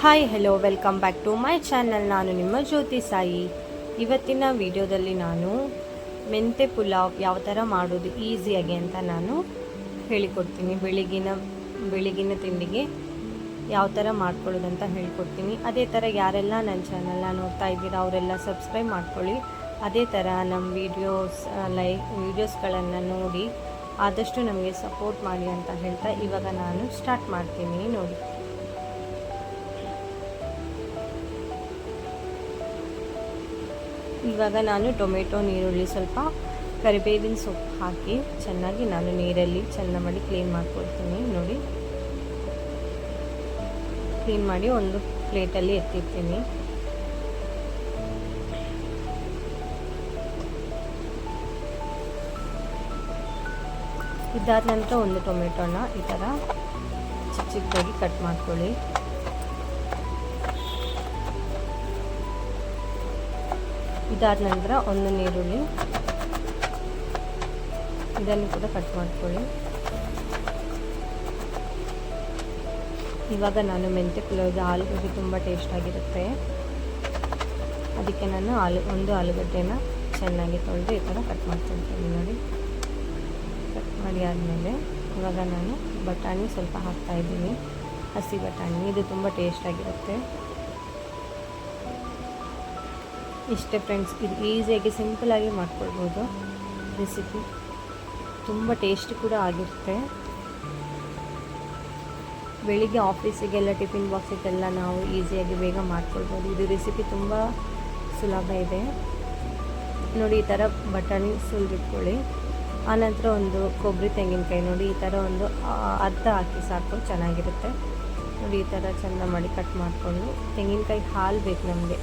Hi hello welcome back to my channel. ನಾನು ನಿಮ್ಮ ಜ್ಯೋತಿ ಸಾಯಿ. ಇವತ್ತಿನ ವಿಡಿಯೋದಲ್ಲಿ ನಾನು ಮೆಂತೆ ಪುಲಾವ್ ಯಾವ ಥರ ಮಾಡೋದು ಈಸಿಯಾಗಿ ಅಂತ ನಾನು ಹೇಳಿಕೊಡ್ತೀನಿ. ಬೆಳಿಗಿನ ತಿಂಡಿಗೆ ಯಾವ ಥರ ಮಾಡ್ಕೊಳ್ಳೋದಂತ ಹೇಳ್ಕೊಡ್ತೀನಿ. ಅದೇ ಥರ ಯಾರೆಲ್ಲ ನನ್ನ ಚಾನಲ್ನ ನೋಡ್ತಾ ಇದ್ದೀರಾ ಅವರೆಲ್ಲ ಸಬ್ಸ್ಕ್ರೈಬ್ ಮಾಡ್ಕೊಳ್ಳಿ. ಅದೇ ಥರ ನಮ್ಮ ವೀಡಿಯೋಸ್ಗಳನ್ನು ನೋಡಿ ಆದಷ್ಟು ನಮಗೆ ಸಪೋರ್ಟ್ ಮಾಡಿ ಅಂತ ಹೇಳ್ತಾ ಇವಾಗ ನಾನು ಸ್ಟಾರ್ಟ್ ಮಾಡ್ತೀನಿ. ನೋಡಿ, ಇವಾಗ ನಾನು ಟೊಮೆಟೊ, ಈರುಳ್ಳಿ, ಸ್ವಲ್ಪ ಕರಿಬೇವಿನ ಸೊಪ್ಪು ಹಾಕಿ ಚೆನ್ನಾಗಿ ನಾನು ನೀರಲ್ಲಿ ಮಾಡಿ ಕ್ಲೀನ್ ಮಾಡ್ಕೊಳ್ತೀನಿ. ನೋಡಿ, ಕ್ಲೀನ್ ಮಾಡಿ ಒಂದು ಪ್ಲೇಟಲ್ಲಿ ಎತ್ತಿರ್ತೀನಿ. ಇದಾದ ನಂತರ ಒಂದು ಟೊಮೆಟೊನ ಈ ಥರ ಚಿಕ್ಕದಾಗಿ ಕಟ್ ಮಾಡ್ಕೊಳ್ಳಿ. ಇದಾದ ನಂತರ ಒಂದು ಈರುಳ್ಳಿ, ಇದನ್ನು ಕೂಡ ಕಟ್ ಮಾಡ್ಕೊಳ್ಳಿ. ಇವಾಗ ನಾನು ಮೆಂತೆ ಪುಲಾವ್ಗೆ ಆಲೂಗಡ್ಡೆ ತುಂಬ ಟೇಸ್ಟಾಗಿರುತ್ತೆ. ಅದಕ್ಕೆ ನಾನು ಒಂದು ಆಲೂಗಡ್ಡೆನ ಚೆನ್ನಾಗಿ ತೊಳೆದು ಈ ಥರ ಕಟ್ ಮಾಡ್ಕೊಳ್ತೀನಿ. ನೋಡಿ, ಕಟ್ ಮಾಡಿ ಆದಮೇಲೆ ಇವಾಗ ನಾನು ಬಟಾಣಿ ಸ್ವಲ್ಪ ಹಾಕ್ತಾಯಿದ್ದೀನಿ. ಹಸಿ ಬಟಾಣಿ, ಇದು ತುಂಬ ಟೇಸ್ಟಾಗಿರುತ್ತೆ. ಇಷ್ಟೇ ಫ್ರೆಂಡ್ಸ್, ಇದು ಈಸಿಯಾಗಿ ಸಿಂಪಲಾಗಿ ಮಾಡ್ಕೊಳ್ಬೋದು. ರೆಸಿಪಿ ತುಂಬ ಟೇಸ್ಟಿ ಕೂಡ ಆಗಿರುತ್ತೆ. ಬೆಳಿಗ್ಗೆ ಆಫೀಸಿಗೆಲ್ಲ ಟಿಫಿನ್ ಬಾಕ್ಸಿಗೆಲ್ಲ ನಾವು ಈಸಿಯಾಗಿ ಬೇಗ ಮಾಡ್ಕೊಳ್ಬೋದು. ಇದು ರೆಸಿಪಿ ತುಂಬ ಸುಲಭ ಇದೆ. ನೋಡಿ, ಈ ಥರ ಬಟಾಣಿ ಸುಲಿದಿಟ್ಕೊಳ್ಳಿ. ಆನಂತರ ಒಂದು ಕೊಬ್ಬರಿ, ತೆಂಗಿನಕಾಯಿ ನೋಡಿ ಈ ಥರ ಒಂದು ಅರ್ಧ ಹಾಕಿ ಸಾಕು, ಚೆನ್ನಾಗಿರುತ್ತೆ. ನೋಡಿ, ಈ ಥರ ಚೆಂದ ಮಾಡಿ ಕಟ್ ಮಾಡಿಕೊಂಡು, ತೆಂಗಿನಕಾಯಿ ಹಾಲು ಬೇಕು ನಮಗೆ.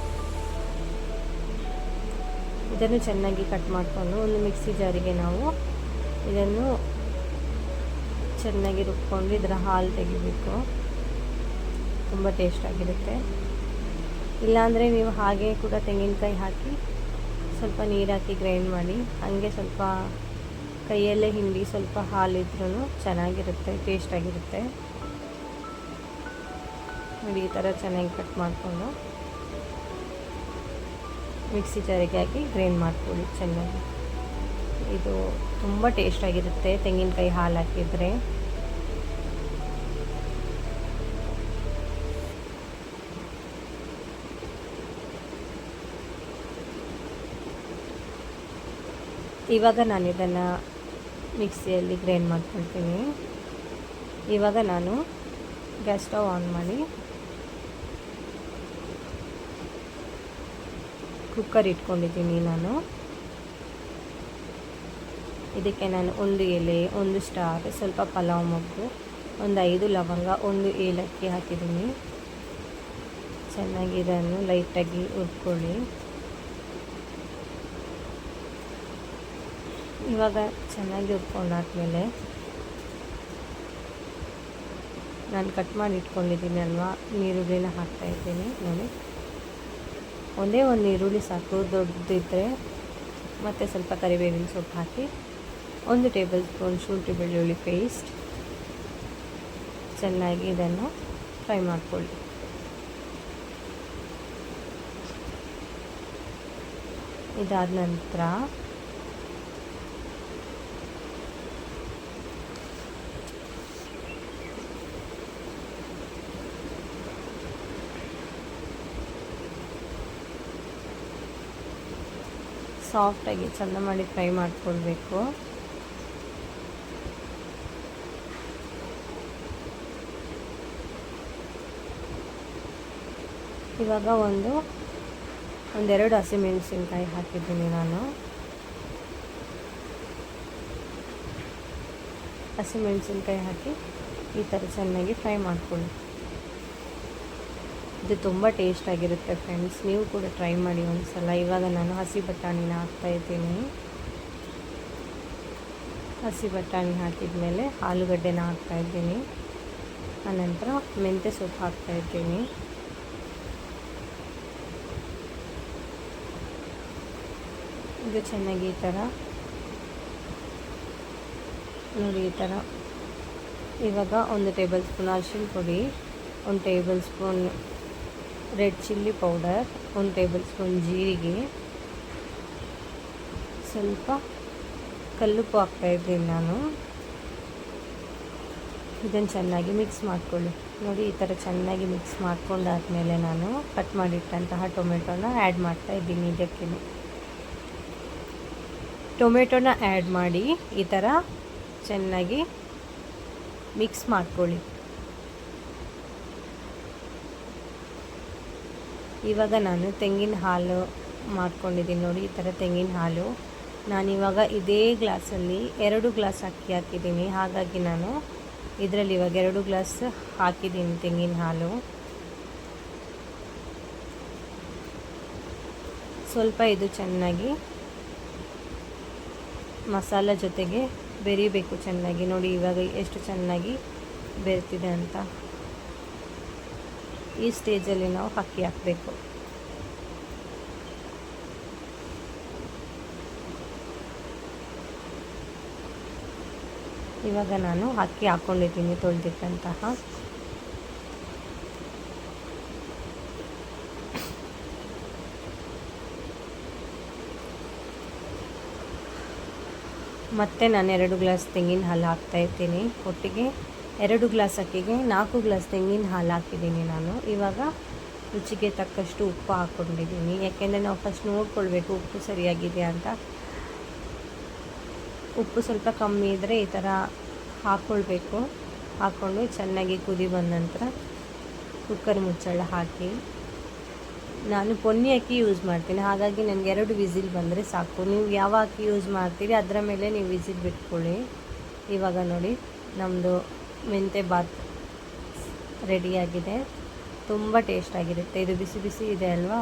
ಇದನ್ನು ಚೆನ್ನಾಗಿ ಕಟ್ ಮಾಡಿಕೊಂಡು ಒಂದು ಮಿಕ್ಸಿ ಜಾರಿಗೆ ನಾವು ಇದನ್ನು ಚೆನ್ನಾಗಿ ರುಬ್ಕೊಂಡು ಇದರ ಹಾಲು ತೆಗಿಬೇಕು. ತುಂಬ ಟೇಸ್ಟಾಗಿರುತ್ತೆ. ಇಲ್ಲಾಂದರೆ ನೀವು ಹಾಗೆ ಕೂಡ ತೆಂಗಿನಕಾಯಿ ಹಾಕಿ ಸ್ವಲ್ಪ ನೀರು ಹಾಕಿ ಗ್ರೈಂಡ್ ಮಾಡಿ, ಹಾಗೆ ಸ್ವಲ್ಪ ಕೈಯಲ್ಲೇ ಹಿಂಡಿ ಸ್ವಲ್ಪ ಹಾಲಿದ್ರೂ ಚೆನ್ನಾಗಿರುತ್ತೆ, ಟೇಸ್ಟಾಗಿರುತ್ತೆ. ನೋಡಿ, ಈ ಥರ ಚೆನ್ನಾಗಿ ಕಟ್ ಮಾಡಿಕೊಂಡು ಮಿಕ್ಸಿ ಜಾರಿಗೆ ಹಾಕಿ ಗ್ರೈಂಡ್ ಮಾಡ್ಕೊಳ್ಳಿ ಚೆನ್ನಾಗಿ. ಇದು ತುಂಬ ಟೇಸ್ಟಾಗಿರುತ್ತೆ ತೆಂಗಿನಕಾಯಿ ಹಾಲು ಹಾಕಿದರೆ. ಇವಾಗ ನಾನು ಇದನ್ನು ಮಿಕ್ಸಿಯಲ್ಲಿ ಗ್ರೈಂಡ್ ಮಾಡ್ಕೊಳ್ತೀನಿ. ಇವಾಗ ನಾನು ಗ್ಯಾಸ್ ಸ್ಟವ್ ಆನ್ ಮಾಡಿ ಕುಕ್ಕರ್ ಇಟ್ಕೊಂಡಿದ್ದೀನಿ. ನಾನು ಇದಕ್ಕೆ ನಾನು ಒಂದು ಎಲೆ, ಒಂದು ಸ್ಟಾರ್, ಸ್ವಲ್ಪ ಪಲಾವ್ ಮೊಗ್ಗು, ಒಂದು 5 ಲವಂಗ, ಒಂದು ಏಲಕ್ಕಿ ಹಾಕಿದ್ದೀನಿ. ಚೆನ್ನಾಗಿ ಇದನ್ನು ಲೈಟಾಗಿ ಹುರ್ಕೊಳ್ಳಿ. ಇವಾಗ ಚೆನ್ನಾಗಿ ಹುರ್ಕೊಂಡಾದ್ಮೇಲೆ ನಾನು ಕಟ್ ಮಾಡಿ ಇಟ್ಕೊಂಡಿದ್ದೀನಿ ಅಲ್ವಾ, ಈರುಳ್ಳಿನ ಹಾಕ್ತಾಯಿದ್ದೀನಿ. ನೋಡಿ, ಒಂದೇ ಒಂದು ಈರುಳ್ಳಿ ಸಾಕು, ದೊಡ್ಡದಿದ್ದರೆ. ಮತ್ತು ಸ್ವಲ್ಪ ಕರಿಬೇವಿನ ಸೊಪ್ಪು ಹಾಕಿ 1 ಟೇಬಲ್ ಸ್ಪೂನ್ ಶುಂಠಿ ಬೆಳ್ಳುಳ್ಳಿ ಪೇಸ್ಟ್, ಚೆನ್ನಾಗಿ ಇದನ್ನು ಫ್ರೈ ಮಾಡ್ಕೊಳ್ಳಿ. ಇದಾದ ನಂತರ ಸಾಫ್ಟಾಗಿ ಚೆಂದ ಮಾಡಿ ಫ್ರೈ ಮಾಡ್ಕೊಳ್ಬೇಕು. ಇವಾಗ ಒಂದೆರಡು ಹಸಿಮೆಣಸಿನ್ಕಾಯಿ ಹಾಕಿದ್ದೀನಿ ನಾನು. ಹಸಿಮೆಣಸಿನ್ಕಾಯಿ ಹಾಕಿ ಈ ಥರ ಚೆನ್ನಾಗಿ ಫ್ರೈ ಮಾಡ್ಕೊಳ್ಳಿ. ಇದು ತುಂಬ ಟೇಸ್ಟಾಗಿರುತ್ತೆ ಫ್ರೆಂಡ್ಸ್, ನೀವು ಕೂಡ ಟ್ರೈ ಮಾಡಿ ಒಂದು ಸಲ. ಇವಾಗ ನಾನು ಹಸಿ ಬಟಾಣಿನ ಹಾಕ್ತಾಯಿದ್ದೀನಿ. ಹಸಿ ಬಟಾಣಿ ಹಾಕಿದ ಮೇಲೆ ಆಲೂಗಡ್ಡೆನ ಹಾಕ್ತಾಯಿದ್ದೀನಿ. ಆನಂತರ ಮೆಂತ್ಯ ಸೊಪ್ಪು ಹಾಕ್ತಾಯಿದ್ದೀನಿ. ಇದು ಚೆನ್ನಾಗಿ ಈ ಥರ ನೋಡಿ, ಈ ಥರ ಇವಾಗ 1 ಟೇಬಲ್ ಸ್ಪೂನ್ ಅರಿಶಿನ ಪುಡಿ, 1 table spoon red chilli powder, 1 table spoon ಜೀರಿಗೆ, ಸ್ವಲ್ಪ ಕಲ್ಲುಪ್ಪು ಹಾಕ್ತಾಯಿದ್ದೀನಿ ನಾನು. ಇದನ್ನು ಚೆನ್ನಾಗಿ ಮಿಕ್ಸ್ ಮಾಡ್ಕೊಳ್ಳಿ. ನೋಡಿ ಈ ಥರ ಚೆನ್ನಾಗಿ ಮಿಕ್ಸ್ ಮಾಡ್ಕೊಂಡಾದ್ಮೇಲೆ ನಾನು ಕಟ್ ಮಾಡಿಟ್ಟಂತಹ ಟೊಮೆಟೊನ ಆ್ಯಡ್ ಮಾಡ್ತಾಯಿದ್ದೀನಿ. ಇದಕ್ಕೆ ಟೊಮೆಟೊನ ಆ್ಯಡ್ ಮಾಡಿ ಈ ಥರ ಚೆನ್ನಾಗಿ ಮಿಕ್ಸ್ ಮಾಡ್ಕೊಳ್ಳಿ. ಇವಾಗ ನಾನು ತೆಂಗಿನ ಹಾಲು ಮಾಡ್ಕೊಂಡಿದ್ದೀನಿ. ನೋಡಿ ಈ ಥರ ತೆಂಗಿನ ಹಾಲು ನಾನಿವಾಗ ಇದೇ ಗ್ಲಾಸಲ್ಲಿ 2 ಗ್ಲಾಸ್ ಅಕ್ಕಿ ಹಾಕಿದ್ದೀನಿ. ಹಾಗಾಗಿ ನಾನು ಇದರಲ್ಲಿ ಇವಾಗ 2 ಗ್ಲಾಸ್ ಹಾಕಿದ್ದೀನಿ ತೆಂಗಿನ ಹಾಲು. ಸ್ವಲ್ಪ ಇದು ಚೆನ್ನಾಗಿ ಮಸಾಲ ಜೊತೆಗೆ ಬೆರಿಬೇಕು ಚೆನ್ನಾಗಿ. ನೋಡಿ ಇವಾಗ ಎಷ್ಟು ಚೆನ್ನಾಗಿ ಬೆರ್ತಿದೆ ಅಂತ. ಈ ಸ್ಟೇಜಲ್ಲಿ ನಾವು ಅಕ್ಕಿ ಹಾಕಬೇಕು. ಇವಾಗ ನಾನು ಅಕ್ಕಿ ಹಾಕ್ಕೊಂಡಿದ್ದೀನಿ ತೊಳೆದಿಟ್ಟಂತಹ. ಮತ್ತು ನಾನು 2 ಗ್ಲಾಸ್ ತೆಂಗಿನ ಹಾಲು ಹಾಕ್ತಾಯಿದ್ದೀನಿ. ಒಟ್ಟಿಗೆ 2 ಗ್ಲಾಸ್ ಅಕ್ಕಿಗೆ 4 ಗ್ಲಾಸ್ ತೆಂಗಿನ ಹಾಲು ಹಾಕಿದ್ದೀನಿ ನಾನು. ಇವಾಗ ರುಚಿಗೆ ತಕ್ಕಷ್ಟು ಉಪ್ಪು ಹಾಕ್ಕೊಂಡಿದ್ದೀನಿ. ಯಾಕೆಂದರೆ ನಾವು ಫಸ್ಟ್ ನೋಡ್ಕೊಳ್ಬೇಕು ಉಪ್ಪು ಸರಿಯಾಗಿದೆ ಅಂತ. ಉಪ್ಪು ಸ್ವಲ್ಪ ಕಮ್ಮಿ ಇದ್ದರೆ ಈ ಥರ ಹಾಕ್ಕೊಳ್ಬೇಕು. ಹಾಕ್ಕೊಂಡು ಚೆನ್ನಾಗಿ ಕುದಿ ಬಂದ ನಂತರ ಕುಕ್ಕರ್ ಮುಚ್ಚಳ ಹಾಕಿ, ನಾನು ಪೊನ್ನಿ ಅಕ್ಕಿ ಯೂಸ್ ಮಾಡ್ತೀನಿ. ಹಾಗಾಗಿ ನನಗೆ 2 ವಿಸಿಲ್ ಬಂದರೆ ಸಾಕು. ನೀವು ಯಾವ ಅಕ್ಕಿ ಯೂಸ್ ಮಾಡ್ತೀರಿ ಅದರ ಮೇಲೆ ನೀವು ವಿಸಿಲ್ ಬಿಟ್ಕೊಳ್ಳಿ. ಇವಾಗ ನೋಡಿ ನಮ್ಮದು ಮೆಂತ್ಯ ಬಾತ್ ರೆಡಿಯಾಗಿದೆ. ತುಂಬ ಟೇಸ್ಟಾಗಿರುತ್ತೆ. ಇದು ಬಿಸಿ ಬಿಸಿ ಇದೆ ಅಲ್ವಾ,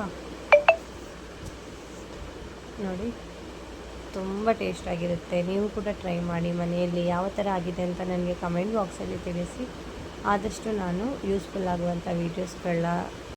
ನೋಡಿ ತುಂಬ ಟೇಸ್ಟಾಗಿರುತ್ತೆ. ನೀವು ಕೂಡ ಟ್ರೈ ಮಾಡಿ ಮನೆಯಲ್ಲಿ. ಯಾವ ಥರ ಆಗಿದೆ ಅಂತ ನನಗೆ ಕಮೆಂಟ್ ಬಾಕ್ಸಲ್ಲಿ ತಿಳಿಸಿ. ಆದಷ್ಟು ನಾನು ಯೂಸ್ಫುಲ್ ಆಗುವಂಥ ವೀಡಿಯೋಸ್ಗಳನ್ನ